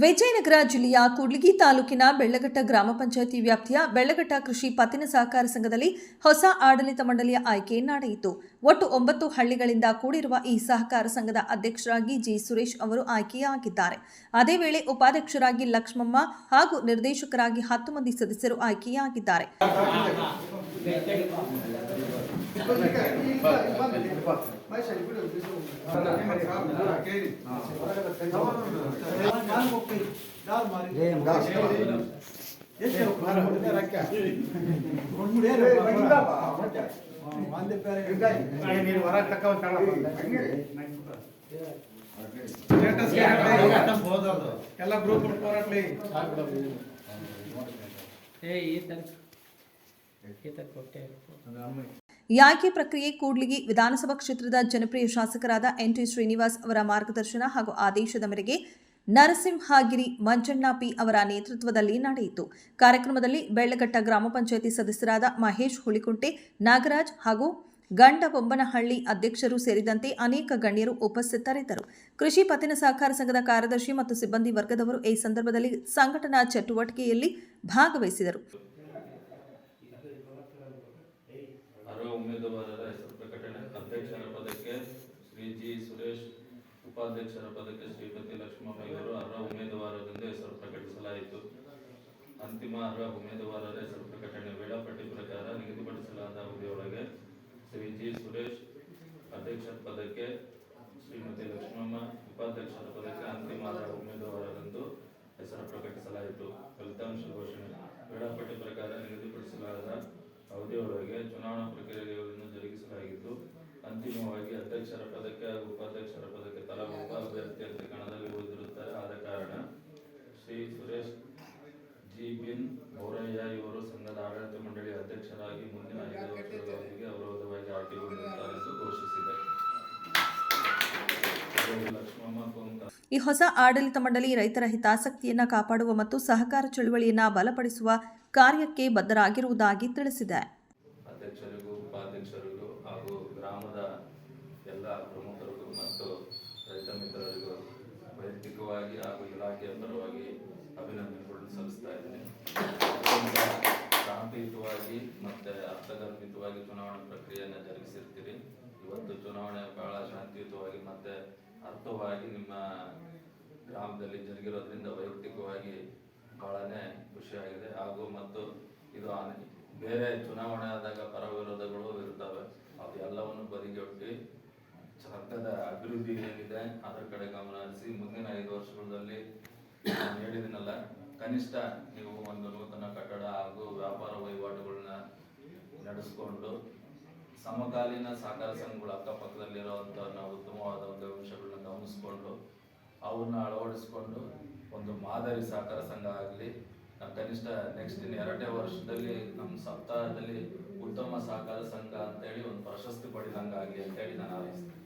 ವಿಜಯನಗರ ಜಿಲ್ಲೆಯ ಕೂಡ್ಲಿಗಿ ತಾಲೂಕಿನ ಬೆಳ್ಳಘಟ್ಟ ಗ್ರಾಮ ಪಂಚಾಯಿತಿ ವ್ಯಾಪ್ತಿಯ ಬೆಳ್ಳಘಟ್ಟ ಕೃಷಿ ಪತ್ತಿನ ಸಹಕಾರ ಸಂಘದಲ್ಲಿ ಹೊಸ ಆಡಳಿತ ಮಂಡಳಿಯ ಆಯ್ಕೆ ನಡೆಯಿತು. ಒಟ್ಟು 9 ಹಳ್ಳಿಗಳಿಂದ ಕೂಡಿರುವ ಈ ಸಹಕಾರ ಸಂಘದ ಅಧ್ಯಕ್ಷರಾಗಿ ಜಿ. ಸುರೇಶ್ ಅವರು ಆಯ್ಕೆಯಾಗಿದ್ದಾರೆ. ಅದೇ ವೇಳೆ ಉಪಾಧ್ಯಕ್ಷರಾಗಿ ಲಕ್ಷ್ಮಮ್ಮ ಹಾಗೂ ನಿರ್ದೇಶಕರಾಗಿ 10 ಮಂದಿ ಸದಸ್ಯರು ಆಯ್ಕೆಯಾಗಿದ್ದಾರೆ. ಈ ಆಯ್ಕೆ ಪ್ರಕ್ರಿಯೆ ಕೂಡ್ಲಿಗಿ ವಿಧಾನಸಭಾ ಕ್ಷೇತ್ರದ ಜನಪ್ರಿಯ ಶಾಸಕರಾದ ಎನ್.ಟಿ. ಶ್ರೀನಿವಾಸ್ ಅವರ ಮಾರ್ಗದರ್ಶನ ಹಾಗೂ ಆದೇಶದ ಮೇರೆಗೆ ನರಸಿಂಹಗಿರಿ ಮಂಜಣ್ಣ ಪಿ ಅವರ ನೇತೃತ್ವದಲ್ಲಿ ನಡೆಯಿತು. ಕಾರ್ಯಕ್ರಮದಲ್ಲಿ ಬೆಳ್ಳಘಟ್ಟ ಗ್ರಾಮ ಪಂಚಾಯಿತಿ ಸದಸ್ಯರಾದ ಮಹೇಶ್ ಹುಳಿಕುಂಟೆ, ನಾಗರಾಜ್ ಹಾಗೂ ಗಂಡಬೊಮ್ಮನಹಳ್ಳಿ ಅಧ್ಯಕ್ಷರು ಸೇರಿದಂತೆ ಅನೇಕ ಗಣ್ಯರು ಉಪಸ್ಥಿತರಿದ್ದರು. ಕೃಷಿ ಪತ್ತಿನ ಸಹಕಾರ ಸಂಘದ ಕಾರ್ಯದರ್ಶಿ ಮತ್ತು ಸಿಬ್ಬಂದಿ ವರ್ಗದವರು ಈ ಸಂದರ್ಭದಲ್ಲಿ ಸಂಘಟನಾ ಚಟುವಟಿಕೆಯಲ್ಲಿ ಭಾಗವಹಿಸಿದರು. ಉಮೇದುವಾರರ ಹೆಸರು ಪ್ರಕಟಣೆ. ಅಧ್ಯಕ್ಷರ ಪದಕ್ಕೆ ಶ್ರೀ ಜಿ. ಸುರೇಶ್, ಉಪಾಧ್ಯಕ್ಷರ ಪದಕ್ಕೆ ಶ್ರೀಮತಿ ಲಕ್ಷ್ಮಮ್ಮ ಇವರು ಅರ್ಹ ಉಮೇದುವಾರರಿಂದ ಹೆಸರು ಪ್ರಕಟಿಸಲಾಯಿತು. ಅಂತಿಮ ಅರ್ಹ ಉಮೇದುವಾರರ ಹೆಸರು ಪ್ರಕಟಣೆ ವೇಳಾಪಟ್ಟಿ ಪ್ರಕಾರ ನಿಗದಿಪಡಿಸಲಾದ ಅವಧಿಯೊಳಗೆ ಶ್ರೀ ಜಿ. ಸುರೇಶ್ ಅಧ್ಯಕ್ಷರ ಪದಕ್ಕೆ, ಶ್ರೀಮತಿ ಲಕ್ಷ್ಮಮ್ಮ ಉಪಾಧ್ಯಕ್ಷರ ಪದಕ್ಕೆ ಅಂತಿಮ ಅರ್ಹ ಉಮೇದುವಾರರೆಂದು ಹೆಸರು ಪ್ರಕಟಿಸಲಾಯಿತು. ಫಲಿತಾಂಶ ಘೋಷಣೆ ವೇಳಾಪಟ್ಟಿ ಪ್ರಕಾರ ನಿಗದಿಪಡಿಸಲಾದ ಅವಧಿಯೊಳಗೆ ಚುನಾವಣಾ ಪ್ರಕ್ರಿಯೆಗಳನ್ನು ಜರುಗಿಸಲಾಗಿದ್ದು, ಅಂತಿಮವಾಗಿ ಅಧ್ಯಕ್ಷರ ಪದಕ್ಕೆ ಹಾಗೂ ಉಪಾಧ್ಯಕ್ಷರ ಪದಕ್ಕೆ ತಲಾ ಒಬ್ಬ ಅಭ್ಯರ್ಥಿಯಂತೆ ಕಣದಲ್ಲಿ ಉಳಿದಿರುತ್ತಾರೆ. ಆದ ಕಾರಣ ಶ್ರೀ ಸುರೇಶ್ ಜಿ. ಬಿನ್ ಬೋರಯ್ಯ ಇವರು ಸಂಘದ ಆಡಳಿತ ಮಂಡಳಿ ಅಧ್ಯಕ್ಷರಾಗಿ ಮುಂದಿನ 5 ವರ್ಷಗಳವರೆಗೆ ಅವಿರೋಧವಾಗಿ ಆಯ್ಕೆಗೊಂಡಿರುತ್ತಾರೆ ಎಂದು ಘೋಷಿಸಿದೆ. ಈ ಹೊಸ ಆಡಳಿತ ಮಂಡಳಿ ರೈತರ ಹಿತಾಸಕ್ತಿಯನ್ನು ಕಾಪಾಡುವ ಮತ್ತು ಸಹಕಾರ ಚಳವಳಿಯನ್ನು ಬಲಪಡಿಸುವ ಕಾರ್ಯಕ್ಕೆ ಬದ್ಧರಾಗಿರುವುದಾಗಿ ತಿಳಿಸಿದೆ. ಅಧ್ಯಕ್ಷರಿಗೂ ಉಪಾಧ್ಯಕ್ಷರಿಗೂ ಹಾಗೂ ಗ್ರಾಮದ ಎಲ್ಲ ಪ್ರಮುಖರಿಗೂ ಮತ್ತು ರೈತ ಮಿತ್ರರಿಗೂ ವೈಯಕ್ತಿಕವಾಗಿ ಹಾಗೂ ಇಲಾಖೆಯ ಪರವಾಗಿ ಅಭಿನಂದನೆಗಳನ್ನು ಸಲ್ಲಿಸ್ತಾ ಇದ್ದೀನಿ. ಶಾಂತಿಯುತವಾಗಿ ಮತ್ತು ಅರ್ಥಗರ್ಭಿತವಾಗಿ ಚುನಾವಣಾ ಪ್ರಕ್ರಿಯೆಯನ್ನು ಜರುಗಿಸಿರ್ತೀರಿ. ಇವತ್ತು ಚುನಾವಣೆ ಬಹಳ ಶಾಂತಿಯುತವಾಗಿ ಮತ್ತು ಅರ್ಥವಾಗಿ ನಿಮ್ಮ ಗ್ರಾಮದಲ್ಲಿ ಜರುಗಿರೋದ್ರಿಂದ ವೈಯಕ್ತಿಕವಾಗಿ ಬಹಳನೇ ಖುಷಿಯಾಗಿದೆ. ಹಾಗೂ ಮತ್ತು ಇದು ಬೇರೆ ಚುನಾವಣೆ ಆದಾಗ ಪರ ವಿರೋಧಗಳು ಇರ್ತವೆ, ಅದು ಎಲ್ಲವನ್ನು ಬದಿಗೊತ್ತಿ ಸಂಘದ ಅಭಿವೃದ್ಧಿ ಏನಿದೆ ಅದರ ಕಡೆ ಗಮನ ಹರಿಸಿ ಮುಂದಿನ 5 ವರ್ಷಗಳಲ್ಲಿ ನಾನು ಹೇಳಿದಿನಲ್ಲ, ಕನಿಷ್ಠ ನೀವು ಒಂದು ನೂತನ ಕಟ್ಟಡ ಹಾಗೂ ವ್ಯಾಪಾರ ವಹಿವಾಟುಗಳನ್ನ ನಡೆಸಿಕೊಂಡು ಸಮಕಾಲೀನ ಸಹಕಾರ ಸಂಘಗಳು ಅಕ್ಕಪಕ್ಕದಲ್ಲಿರುವಂಥ ಉತ್ತಮವಾದ ಒಂದು ಅಂಶಗಳನ್ನ ಗಮನಿಸಿಕೊಂಡು ಅವನ್ನ ಅಳವಡಿಸಿಕೊಂಡು ಒಂದು ಮಾದರಿ ಸಹಕಾರ ಸಂಘ ಆಗಲಿ, ಕನಿಷ್ಠ ನೆಕ್ಸ್ಟ್ 2 ವರ್ಷದಲ್ಲಿ ನಮ್ಮ ಸಪ್ತಾಹದಲ್ಲಿ ಉತ್ತಮ ಸಹಕಾರ ಸಂಘ ಅಂತೇಳಿ ಒಂದು ಪ್ರಶಸ್ತಿ ಪಡೆದಂಗಾಗಲಿ ಅಂತೇಳಿ ನಾನು ಆಲೋಚಿಸ್ತೇನೆ.